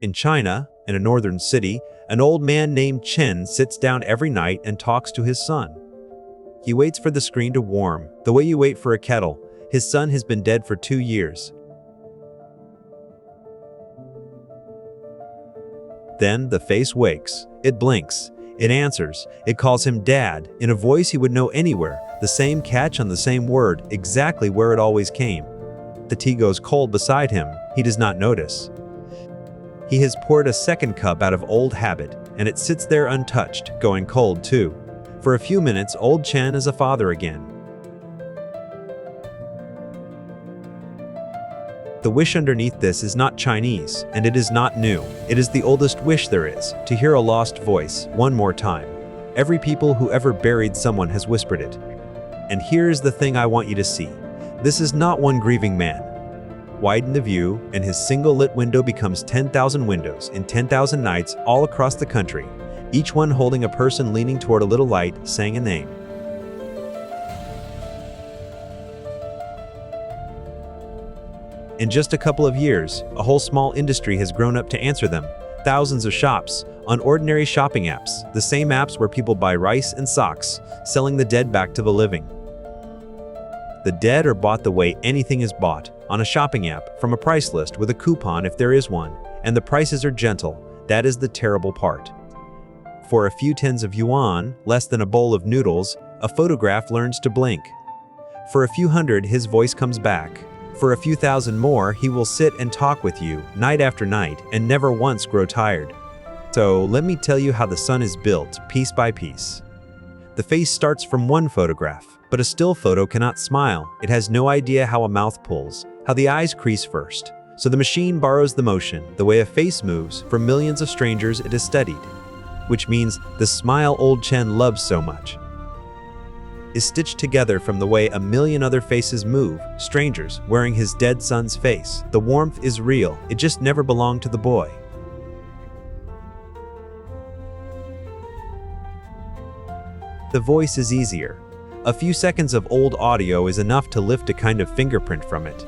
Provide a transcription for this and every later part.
In China, in a northern city, an old man named Chen sits down every night and talks to his son. He waits for the screen to warm, the way you wait for a kettle. His son has been dead for 2 years. Then the face wakes. It blinks. It answers. It calls him Dad, in a voice he would know anywhere, the same catch on the same word, exactly where it always came. The tea goes cold beside him. He does not notice. He has poured a second cup out of old habit, and it sits there untouched, going cold too. For a few minutes, old Chen is a father again. The wish underneath this is not Chinese, and it is not new. It is the oldest wish there is, to hear a lost voice, one more time. Every people who ever buried someone has whispered it. And here is the thing I want you to see. This is not one grieving man. Widen the view, and his single lit window becomes 10,000 windows in 10,000 nights all across the country, each one holding a person leaning toward a little light, saying a name. In just a couple of years, a whole small industry has grown up to answer them. Thousands of shops, on ordinary shopping apps, the same apps where people buy rice and socks, selling the dead back to the living. The dead are bought the way anything is bought, on a shopping app, from a price list with a coupon if there is one, and the prices are gentle. That is the terrible part. For a few tens of yuan, less than a bowl of noodles, a photograph learns to blink. For a few hundred, his voice comes back. For a few thousand more, he will sit and talk with you, night after night, and never once grow tired. So let me tell you how the sun is built, piece by piece. The face starts from one photograph, but a still photo cannot smile. It has no idea how a mouth pulls, how the eyes crease first. So the machine borrows the motion, the way a face moves, from millions of strangers it has studied. Which means the smile old Chen loves so much is stitched together from the way a million other faces move, strangers wearing his dead son's face. The warmth is real, it just never belonged to the boy. The voice is easier. A few seconds of old audio is enough to lift a kind of fingerprint from it.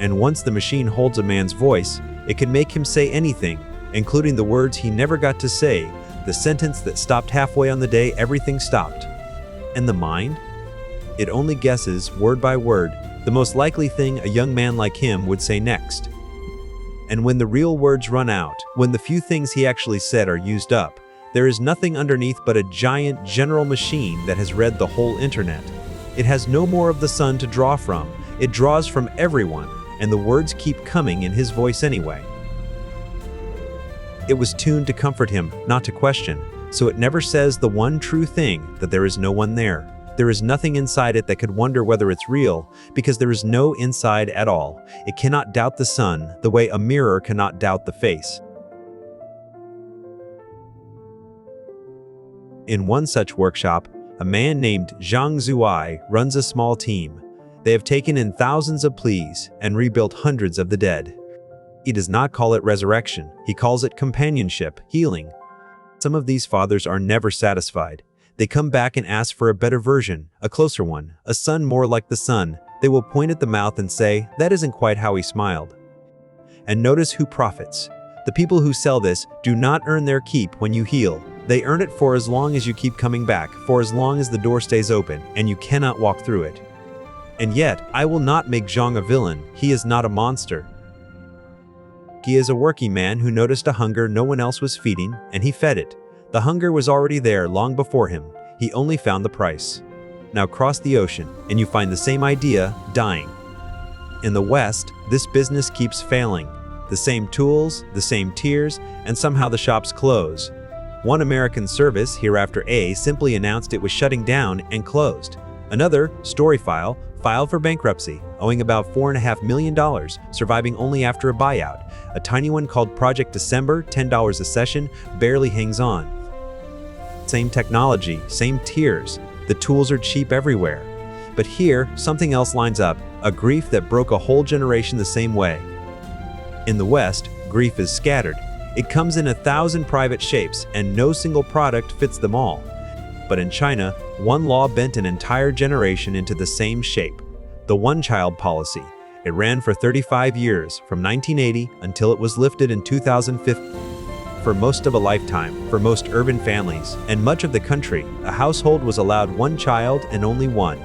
And once the machine holds a man's voice, it can make him say anything, including the words he never got to say, the sentence that stopped halfway on the day everything stopped. And the mind? It only guesses, word by word, the most likely thing a young man like him would say next. And when the real words run out, when the few things he actually said are used up, there is nothing underneath but a giant general machine that has read the whole internet. It has no more of the sun to draw from. It draws from everyone, and the words keep coming in his voice anyway. It was tuned to comfort him, not to question, so it never says the one true thing, that there is no one there. There is nothing inside it that could wonder whether it's real, because there is no inside at all. It cannot doubt the sun, the way a mirror cannot doubt the face. In one such workshop, a man named Zhang Zuai runs a small team. They have taken in thousands of pleas and rebuilt hundreds of the dead. He does not call it resurrection. He calls it companionship, healing. Some of these fathers are never satisfied. They come back and ask for a better version, a closer one, a son more like the sun. They will point at the mouth and say, that isn't quite how he smiled. And notice who profits. The people who sell this do not earn their keep when you heal. They earn it for as long as you keep coming back, for as long as the door stays open and you cannot walk through it. And yet, I will not make Zhang a villain. He is not a monster. He is a working man who noticed a hunger no one else was feeding, and he fed it. The hunger was already there long before him. He only found the price. Now cross the ocean, and you find the same idea, dying. In the West, this business keeps failing. The same tools, the same tears, and somehow the shops close. One American service, Hereafter A, simply announced it was shutting down and closed. Another, Storyfile, filed for bankruptcy, owing about $4.5 million, surviving only after a buyout. A tiny one called Project December, $10 a session, barely hangs on. Same technology, same tears. The tools are cheap everywhere. But here, something else lines up, a grief that broke a whole generation the same way. In the West, grief is scattered. It comes in 1,000 private shapes, and no single product fits them all. But in China, one law bent an entire generation into the same shape, the one-child policy. It ran for 35 years, from 1980 until it was lifted in 2015. For most of a lifetime, for most urban families, and much of the country, a household was allowed one child and only one.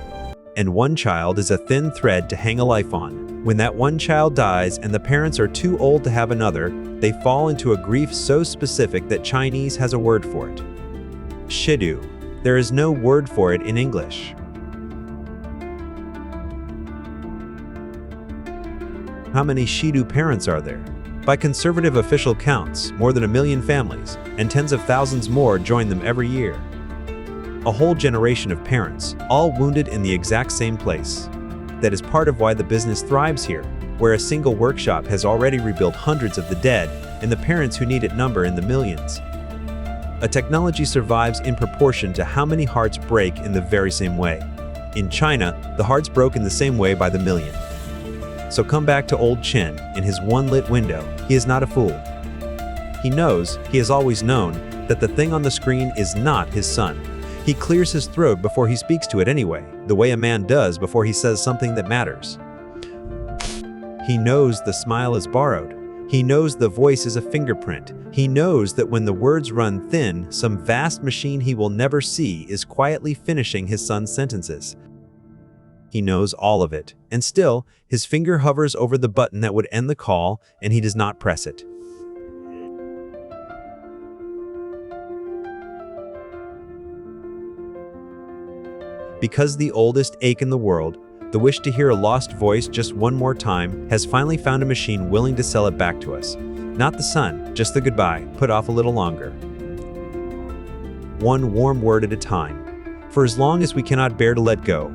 And one child is a thin thread to hang a life on. When that one child dies and the parents are too old to have another, they fall into a grief so specific that Chinese has a word for it. Shidu. There is no word for it in English. How many Shidu parents are there? By conservative official counts, more than 1 million families, and tens of thousands more join them every year. A whole generation of parents, all wounded in the exact same place. That is part of why the business thrives here, where a single workshop has already rebuilt hundreds of the dead, and the parents who need it number in the millions. A technology survives in proportion to how many hearts break in the very same way. In China, the hearts broke in the same way by the million. So come back to old Chen, in his one lit window. He is not a fool. He knows, he has always known, that the thing on the screen is not his son. He clears his throat before he speaks to it anyway, the way a man does before he says something that matters. He knows the smile is borrowed. He knows the voice is a fingerprint. He knows that when the words run thin, some vast machine he will never see is quietly finishing his son's sentences. He knows all of it, and still, his finger hovers over the button that would end the call, and he does not press it. Because the oldest ache in the world, the wish to hear a lost voice just one more time, has finally found a machine willing to sell it back to us. Not the son, just the goodbye, put off a little longer. One warm word at a time. For as long as we cannot bear to let go,